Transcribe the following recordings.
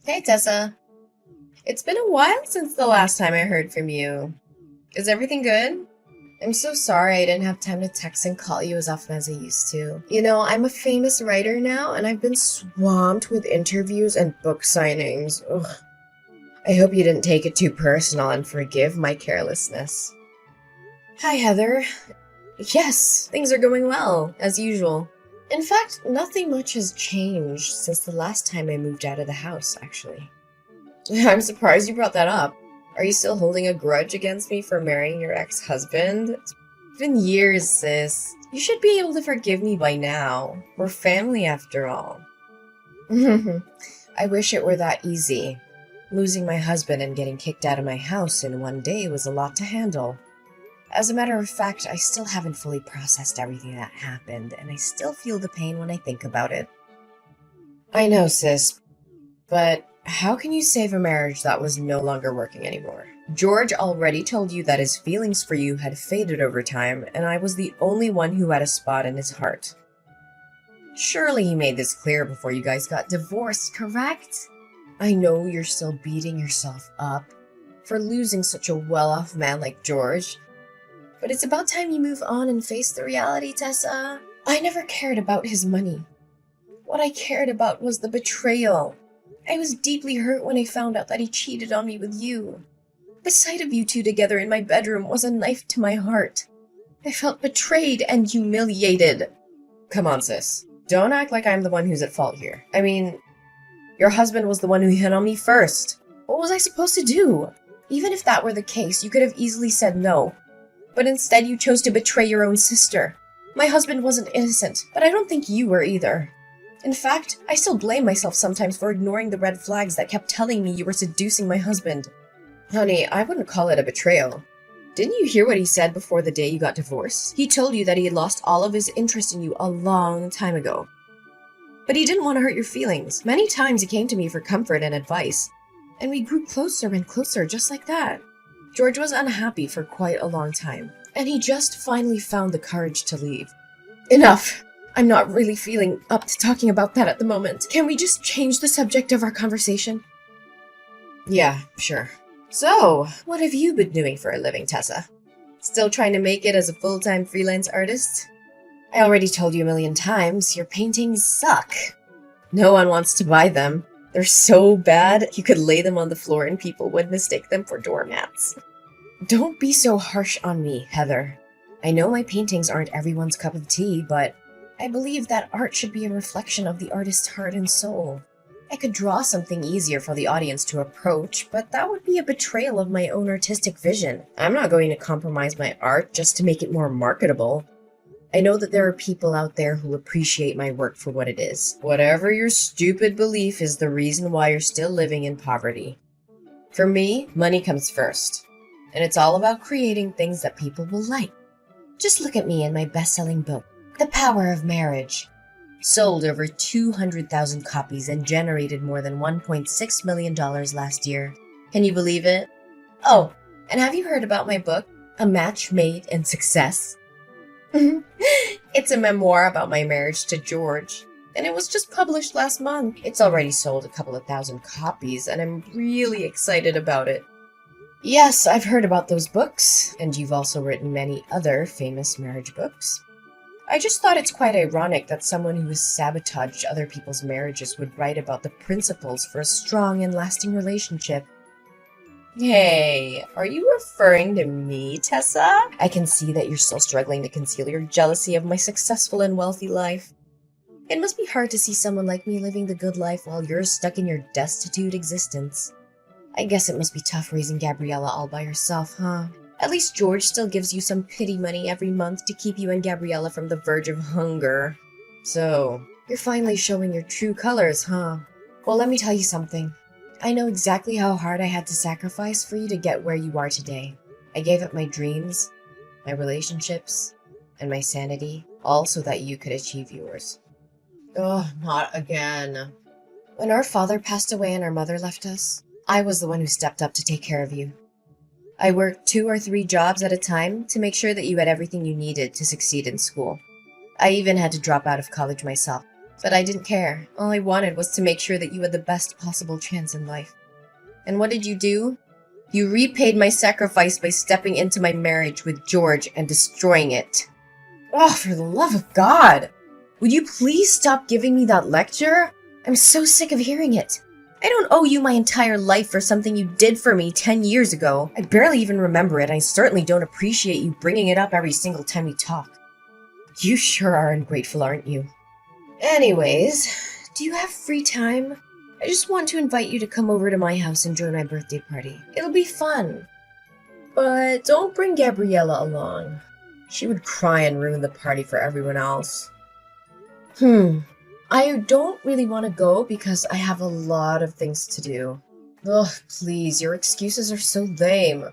Hey Tessa, it's been a while since the last time I heard from you. Is everything good? I'm so sorry I didn't have time to text and call you as often as I used to. I'm a famous writer now and I've been swamped with interviews and book signings. Ugh. I hope you didn't take it too personal and forgive my carelessness. Hi Heather. Yes, things are going well, as usual. In fact, nothing much has changed since the last time I moved out of the house, actually. I'm surprised you brought that up. Are you still holding a grudge against me for marrying your ex-husband? It's been years, sis. You should be able to forgive me by now. We're family after all. I wish it were that easy. Losing my husband and getting kicked out of my house in one day was a lot to handle. As a matter of fact, I still haven't fully processed everything that happened, and I still feel the pain when I think about it. I know, sis, but how can you save a marriage that was no longer working anymore? George already told you that his feelings for you had faded over time, and I was the only one who had a spot in his heart. Surely he made this clear before you guys got divorced, correct? I know you're still beating yourself up for losing such a well-off man like George, but it's about time you move on and face the reality, Tessa. I never cared about his money. What I cared about was the betrayal. I was deeply hurt when I found out that he cheated on me with you. The sight of you two together in my bedroom was a knife to my heart. I felt betrayed and humiliated. Come on, sis. Don't act like I'm the one who's at fault here. I mean, your husband was the one who hit on me first. What was I supposed to do? Even if that were the case, you could have easily said no. But instead you chose to betray your own sister. My husband wasn't innocent, but I don't think you were either. In fact, I still blame myself sometimes for ignoring the red flags that kept telling me you were seducing my husband. Honey, I wouldn't call it a betrayal. Didn't you hear what he said before the day you got divorced? He told you that he had lost all of his interest in you a long time ago. But he didn't want to hurt your feelings. Many times he came to me for comfort and advice, and we grew closer and closer just like that. George was unhappy for quite a long time, and he just finally found the courage to leave. Enough! I'm not really feeling up to talking about that at the moment. Can we just change the subject of our conversation? Yeah, sure. So, what have you been doing for a living, Tessa? Still trying to make it as a full-time freelance artist? I already told you a million times, your paintings suck. No one wants to buy them. They're so bad, you could lay them on the floor and people would mistake them for doormats. Don't be so harsh on me, Heather. I know my paintings aren't everyone's cup of tea, but I believe that art should be a reflection of the artist's heart and soul. I could draw something easier for the audience to approach, but that would be a betrayal of my own artistic vision. I'm not going to compromise my art just to make it more marketable. I know that there are people out there who appreciate my work for what it is. Whatever your stupid belief is the reason why you're still living in poverty. For me, money comes first. And it's all about creating things that people will like. Just look at me and my best-selling book, The Power of Marriage. Sold over 200,000 copies and generated more than $1.6 million last year. Can you believe it? Oh, and have you heard about my book, A Match Made in Success? It's a memoir about my marriage to George, and it was just published last month. It's already sold a couple of thousand copies, and I'm really excited about it. Yes, I've heard about those books, and you've also written many other famous marriage books. I just thought it's quite ironic that someone who has sabotaged other people's marriages would write about the principles for a strong and lasting relationship. Hey, are you referring to me, Tessa? I can see that you're still struggling to conceal your jealousy of my successful and wealthy life. It must be hard to see someone like me living the good life while you're stuck in your destitute existence. I guess it must be tough raising Gabriella all by yourself, huh? At least George still gives you some pity money every month to keep you and Gabriella from the verge of hunger. So, you're finally showing your true colors, huh? Well, let me tell you something. I know exactly how hard I had to sacrifice for you to get where you are today. I gave up my dreams, my relationships, and my sanity, all so that you could achieve yours. Oh, not again. When our father passed away and our mother left us, I was the one who stepped up to take care of you. I worked 2 or 3 jobs at a time to make sure that you had everything you needed to succeed in school. I even had to drop out of college myself. But I didn't care. All I wanted was to make sure that you had the best possible chance in life. And what did you do? You repaid my sacrifice by stepping into my marriage with George and destroying it. Oh, for the love of God! Would you please stop giving me that lecture? I'm so sick of hearing it. I don't owe you my entire life for something you did for me 10 years ago. I barely even remember it. I certainly don't appreciate you bringing it up every single time we talk. You sure are ungrateful, aren't you? Anyways, do you have free time? I just want to invite you to come over to my house and join my birthday party. It'll be fun. But don't bring Gabriella along. She would cry and ruin the party for everyone else. I don't really want to go because I have a lot of things to do. Ugh, please, your excuses are so lame.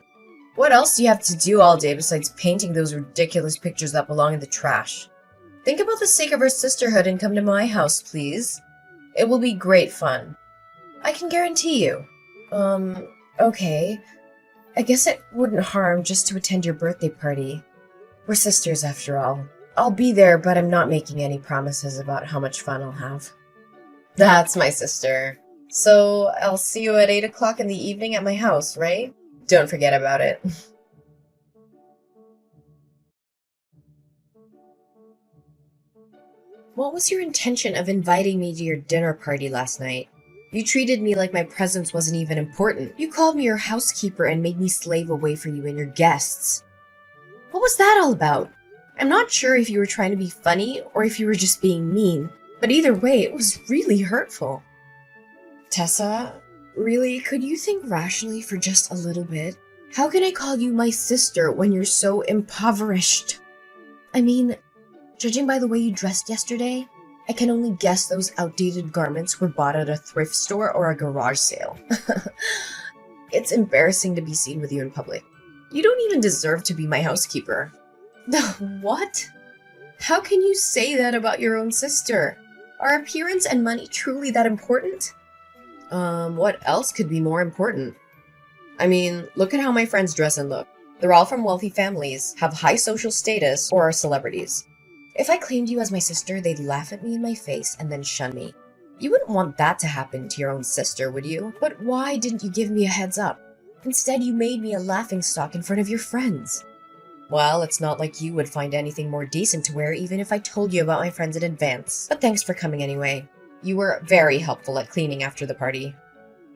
What else do you have to do all day besides painting those ridiculous pictures that belong in the trash? Think about the sake of our sisterhood and come to my house, please. It will be great fun. I can guarantee you. Okay. I guess it wouldn't harm just to attend your birthday party. We're sisters after all. I'll be there, but I'm not making any promises about how much fun I'll have. That's my sister. So I'll see you at 8 o'clock in the evening at my house, right? Don't forget about it. What was your intention of inviting me to your dinner party last night? You treated me like my presence wasn't even important. You called me your housekeeper and made me slave away for you and your guests. What was that all about? I'm not sure if you were trying to be funny or if you were just being mean, but either way, it was really hurtful. Tessa, really, could you think rationally for just a little bit? How can I call you my sister when you're so impoverished? I mean, judging by the way you dressed yesterday, I can only guess those outdated garments were bought at a thrift store or a garage sale. It's embarrassing to be seen with you in public. You don't even deserve to be my housekeeper. What? How can you say that about your own sister? Are appearance and money truly that important? What else could be more important? I mean, look at how my friends dress and look. They're all from wealthy families, have high social status, or are celebrities. If I claimed you as my sister, they'd laugh at me in my face and then shun me. You wouldn't want that to happen to your own sister, would you? But why didn't you give me a heads up? Instead, you made me a laughingstock in front of your friends. Well, it's not like you would find anything more decent to wear even if I told you about my friends in advance. But thanks for coming anyway. You were very helpful at cleaning after the party.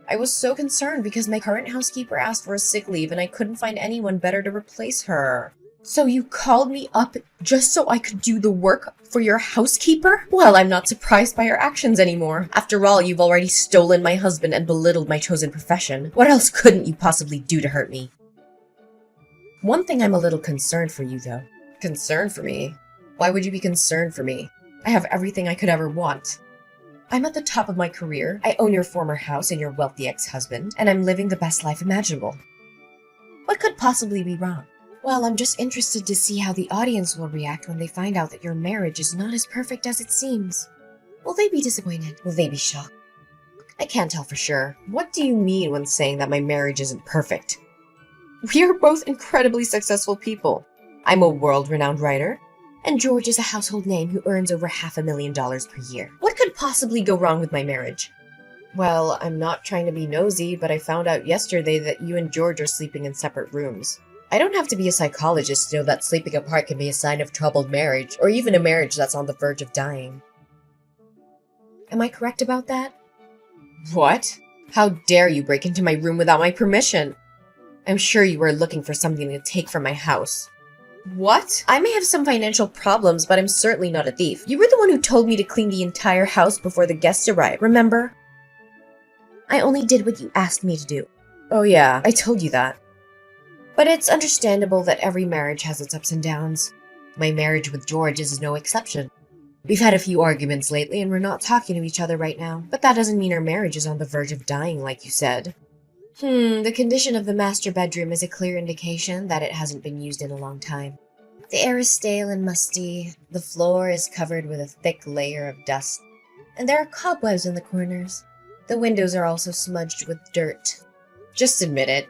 I was so concerned because my current housekeeper asked for a sick leave and I couldn't find anyone better to replace her. So you called me up just so I could do the work for your housekeeper? Well, I'm not surprised by your actions anymore. After all, you've already stolen my husband and belittled my chosen profession. What else couldn't you possibly do to hurt me? One thing I'm a little concerned for you, though. Concerned for me? Why would you be concerned for me? I have everything I could ever want. I'm at the top of my career, I own your former house and your wealthy ex-husband, and I'm living the best life imaginable. What could possibly be wrong? Well, I'm just interested to see how the audience will react when they find out that your marriage is not as perfect as it seems. Will they be disappointed? Will they be shocked? I can't tell for sure. What do you mean when saying that my marriage isn't perfect? We are both incredibly successful people. I'm a world-renowned writer, and George is a household name who earns over $500,000 per year. What could possibly go wrong with my marriage? Well, I'm not trying to be nosy, but I found out yesterday that you and George are sleeping in separate rooms. I don't have to be a psychologist to know that sleeping apart can be a sign of troubled marriage, or even a marriage that's on the verge of dying. Am I correct about that? What? How dare you break into my room without my permission? I'm sure you were looking for something to take from my house. What? I may have some financial problems, but I'm certainly not a thief. You were the one who told me to clean the entire house before the guests arrived, remember? I only did what you asked me to do. Oh yeah, I told you that. But it's understandable that every marriage has its ups and downs. My marriage with George is no exception. We've had a few arguments lately and we're not talking to each other right now, but that doesn't mean our marriage is on the verge of dying like you said. The condition of the master bedroom is a clear indication that it hasn't been used in a long time. The air is stale and musty, the floor is covered with a thick layer of dust, and there are cobwebs in the corners. The windows are also smudged with dirt. Just admit it.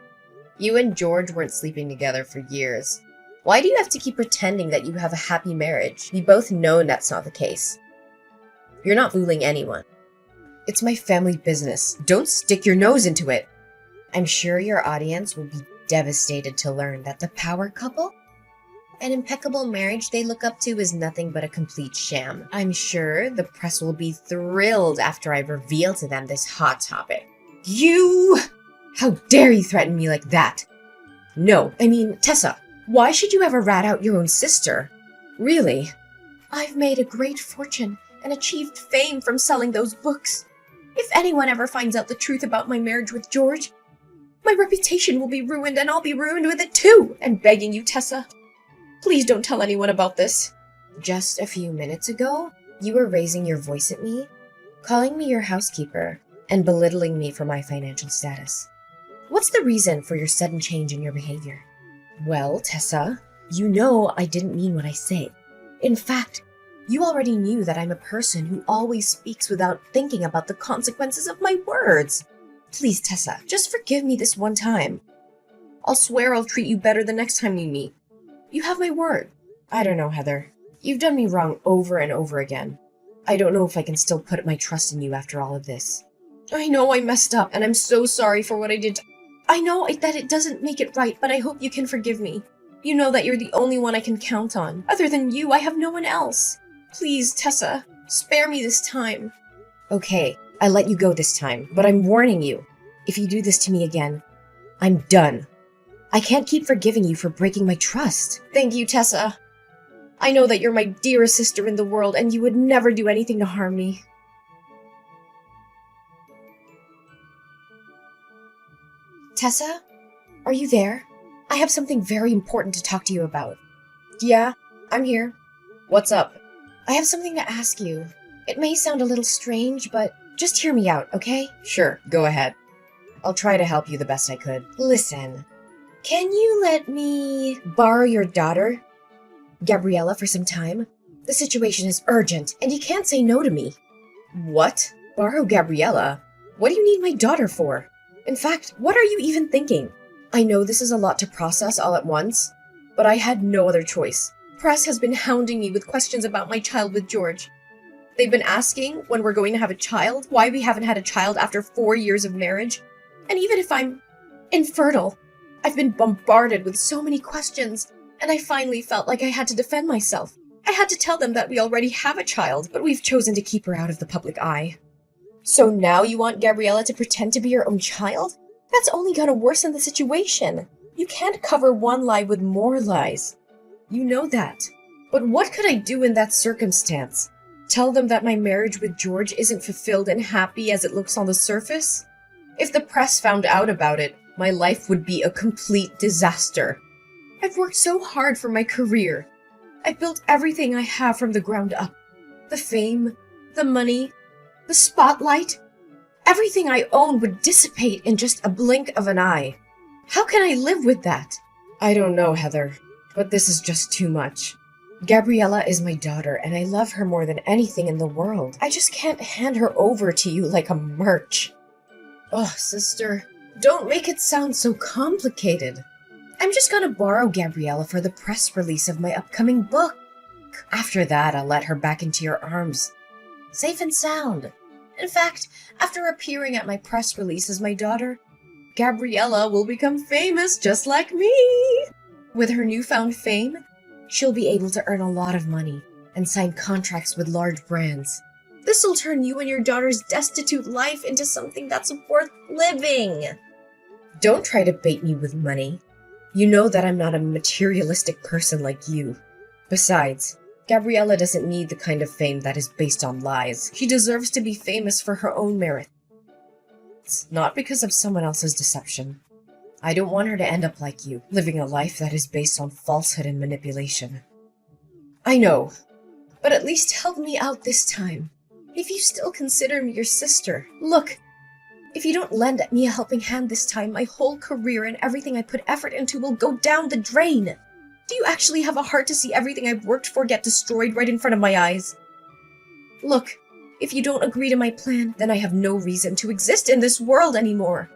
You and George weren't sleeping together for years. Why do you have to keep pretending that you have a happy marriage? We both know that's not the case. You're not fooling anyone. It's my family business. Don't stick your nose into it. I'm sure your audience will be devastated to learn that the power couple, an impeccable marriage they look up to, is nothing but a complete sham. I'm sure the press will be thrilled after I reveal to them this hot topic. You! How dare you threaten me like that? No, I mean, Tessa, why should you ever rat out your own sister? Really? I've made a great fortune and achieved fame from selling those books. If anyone ever finds out the truth about my marriage with George, my reputation will be ruined and I'll be ruined with it too. I'm begging you, Tessa. Please don't tell anyone about this. Just a few minutes ago, you were raising your voice at me, calling me your housekeeper, and belittling me for my financial status. What's the reason for your sudden change in your behavior? Well, Tessa, you know I didn't mean what I say. In fact, you already knew that I'm a person who always speaks without thinking about the consequences of my words. Please, Tessa, just forgive me this one time. I'll swear I'll treat you better the next time we meet. You have my word. I don't know, Heather. You've done me wrong over and over again. I don't know if I can still put my trust in you after all of this. I know I messed up, and I'm so sorry for what I did. I know that it doesn't make it right, but I hope you can forgive me. You know that you're the only one I can count on. Other than you, I have no one else. Please, Tessa, spare me this time. Okay, I let you go this time, but I'm warning you. If you do this to me again, I'm done. I can't keep forgiving you for breaking my trust. Thank you, Tessa. I know that you're my dearest sister in the world, and you would never do anything to harm me. Tessa? Are you there? I have something very important to talk to you about. Yeah, I'm here. What's up? I have something to ask you. It may sound a little strange, but just hear me out, okay? Sure, go ahead. I'll try to help you the best I could. Listen, can you let me borrow your daughter, Gabriella, for some time? The situation is urgent, and you can't say no to me. What? Borrow Gabriella? What do you need my daughter for? In fact, what are you even thinking? I know this is a lot to process all at once, but I had no other choice. Press has been hounding me with questions about my child with George. They've been asking when we're going to have a child, why we haven't had a child after 4 years of marriage, and even if I'm infertile. I've been bombarded with so many questions, and I finally felt like I had to defend myself. I had to tell them that we already have a child, but we've chosen to keep her out of the public eye. So now you want Gabriella to pretend to be your own child? That's only gonna worsen the situation. You can't cover one lie with more lies. You know that. But what could I do in that circumstance? Tell them that my marriage with George isn't fulfilled and happy as it looks on the surface? If the press found out about it, my life would be a complete disaster. I've worked so hard for my career. I built everything I have from the ground up. The fame, the money, the spotlight. Everything I own would dissipate in just a blink of an eye. How can I live with that? I don't know, Heather, but this is just too much. Gabriella is my daughter, and I love her more than anything in the world. I just can't hand her over to you like a merch. Oh, sister, don't make it sound so complicated. I'm just gonna borrow Gabriella for the press release of my upcoming book. After that, I'll let her back into your arms, safe and sound. In fact, after appearing at my press release as my daughter, Gabriella will become famous just like me. With her newfound fame, she'll be able to earn a lot of money and sign contracts with large brands. This'll turn you and your daughter's destitute life into something that's worth living. Don't try to bait me with money. You know that I'm not a materialistic person like you. Besides, Gabriella doesn't need the kind of fame that is based on lies. She deserves to be famous for her own merit. It's not because of someone else's deception. I don't want her to end up like you, living a life that is based on falsehood and manipulation. I know, but at least help me out this time. If you still consider me your sister, look, if you don't lend me a helping hand this time, my whole career and everything I put effort into will go down the drain. Do you actually have a heart to see everything I've worked for get destroyed right in front of my eyes? Look, if you don't agree to my plan, then I have no reason to exist in this world anymore.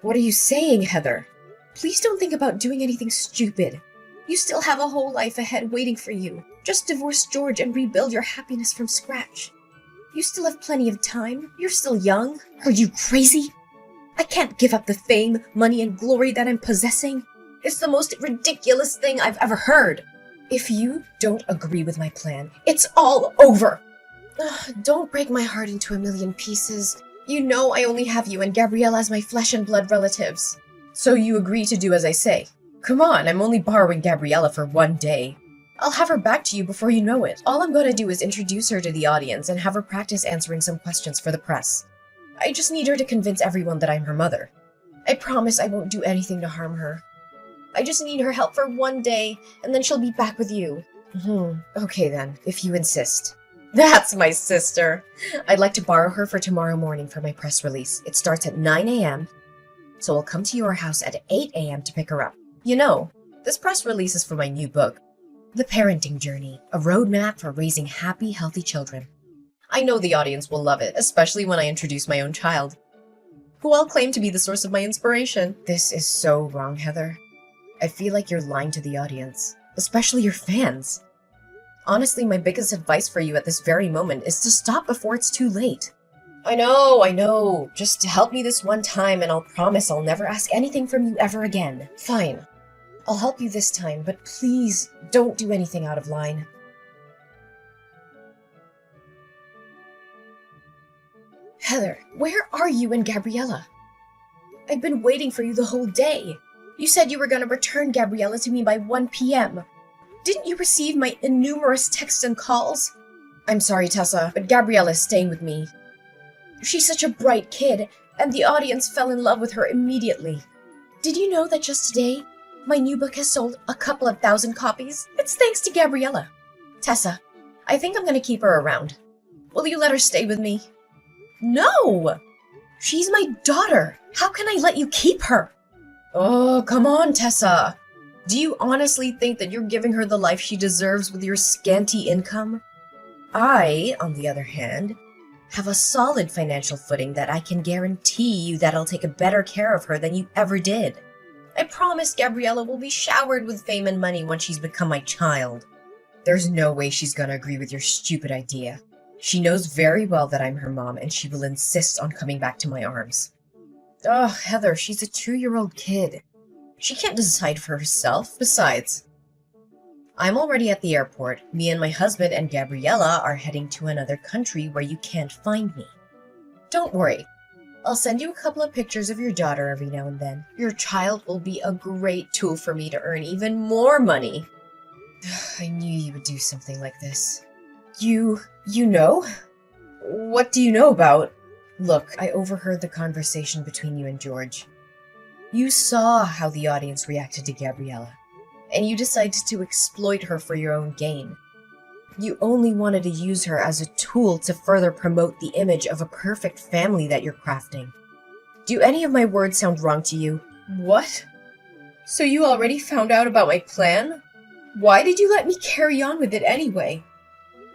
What are you saying, Heather? Please don't think about doing anything stupid. You still have a whole life ahead waiting for you. Just divorce George and rebuild your happiness from scratch. You still have plenty of time. You're still young. Are you crazy? I can't give up the fame, money, and glory that I'm possessing. It's the most ridiculous thing I've ever heard. If you don't agree with my plan, it's all over. Ugh, don't break my heart into a million pieces. You know I only have you and Gabriella as my flesh and blood relatives. So you agree to do as I say? Come on, I'm only borrowing Gabriella for one day. I'll have her back to you before you know it. All I'm going to do is introduce her to the audience and have her practice answering some questions for the press. I just need her to convince everyone that I'm her mother. I promise I won't do anything to harm her. I just need her help for one day, and then she'll be back with you. Okay then, if you insist. That's my sister. I'd like to borrow her for tomorrow morning for my press release. It starts at 9 a.m., so I'll come to your house at 8 a.m. to pick her up. You know, this press release is for my new book, The Parenting Journey, a roadmap for raising happy, healthy children. I know the audience will love it, especially when I introduce my own child, who I'll claim to be the source of my inspiration. This is so wrong, Heather. I feel like you're lying to the audience, especially your fans. Honestly, my biggest advice for you at this very moment is to stop before it's too late. I know. Just help me this one time and I'll promise I'll never ask anything from you ever again. Fine. I'll help you this time, but please don't do anything out of line. Heather, where are you and Gabriella? I've been waiting for you the whole day. You said you were going to return Gabriella to me by 1 p.m. Didn't you receive my innumerous texts and calls? I'm sorry, Tessa, but Gabriella is staying with me. She's such a bright kid, and the audience fell in love with her immediately. Did you know that just today, my new book has sold a couple of thousand copies? It's thanks to Gabriella. Tessa, I think I'm going to keep her around. Will you let her stay with me? No! She's my daughter. How can I let you keep her? Oh, come on, Tessa. Do you honestly think that you're giving her the life she deserves with your scanty income? I, on the other hand, have a solid financial footing that I can guarantee you that I'll take a better care of her than you ever did. I promise Gabriella will be showered with fame and money when she's become my child. There's no way she's gonna agree with your stupid idea. She knows very well that I'm her mom and she will insist on coming back to my arms. Oh, Heather, she's a 2-year-old kid. She can't decide for herself. Besides, I'm already at the airport. Me and my husband and Gabriella are heading to another country where you can't find me. Don't worry. I'll send you a couple of pictures of your daughter every now and then. Your child will be a great tool for me to earn even more money. I knew you would do something like this. You know? What do you know about? Look, I overheard the conversation between you and George. You saw how the audience reacted to Gabriella, and you decided to exploit her for your own gain. You only wanted to use her as a tool to further promote the image of a perfect family that you're crafting. Do any of my words sound wrong to you? What? So you already found out about my plan? Why did you let me carry on with it anyway?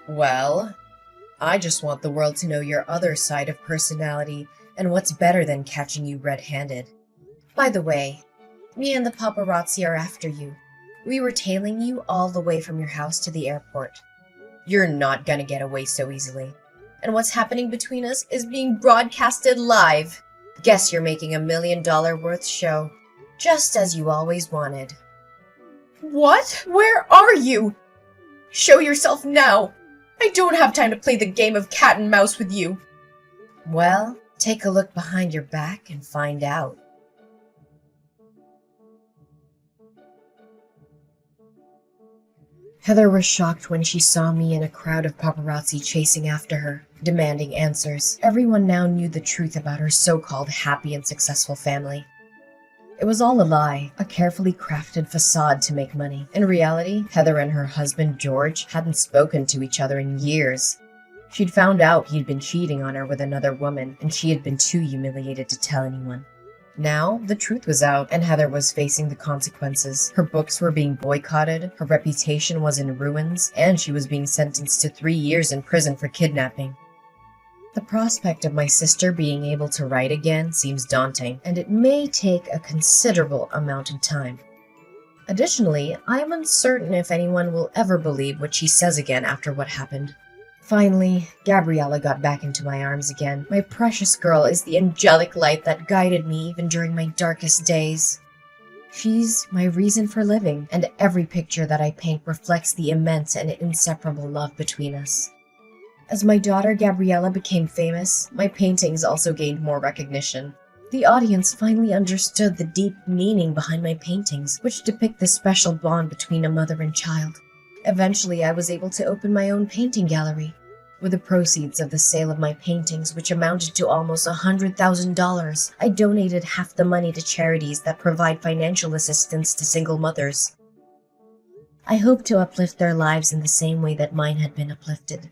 Well, I just want the world to know your other side of personality, and what's better than catching you red-handed. By the way, me and the paparazzi are after you. We were tailing you all the way from your house to the airport. You're not gonna get away so easily. And what's happening between us is being broadcasted live. Guess you're making $1 million worth show. Just as you always wanted. What? Where are you? Show yourself now. I don't have time to play the game of cat and mouse with you. Well, take a look behind your back and find out. Heather was shocked when she saw me and a crowd of paparazzi chasing after her, demanding answers. Everyone now knew the truth about her so-called happy and successful family. It was all a lie, a carefully crafted facade to make money. In reality, Heather and her husband George hadn't spoken to each other in years. She'd found out he'd been cheating on her with another woman, and she had been too humiliated to tell anyone. Now, the truth was out, and Heather was facing the consequences. Her books were being boycotted, her reputation was in ruins, and she was being sentenced to 3 years in prison for kidnapping. The prospect of my sister being able to write again seems daunting, and it may take a considerable amount of time. Additionally, I am uncertain if anyone will ever believe what she says again after what happened. Finally, Gabriella got back into my arms again. My precious girl is the angelic light that guided me even during my darkest days. She's my reason for living, and every picture that I paint reflects the immense and inseparable love between us. As my daughter Gabriella became famous, my paintings also gained more recognition. The audience finally understood the deep meaning behind my paintings, which depict the special bond between a mother and child. Eventually, I was able to open my own painting gallery. With the proceeds of the sale of my paintings, which amounted to almost $100,000, I donated half the money to charities that provide financial assistance to single mothers. I hope to uplift their lives in the same way that mine had been uplifted.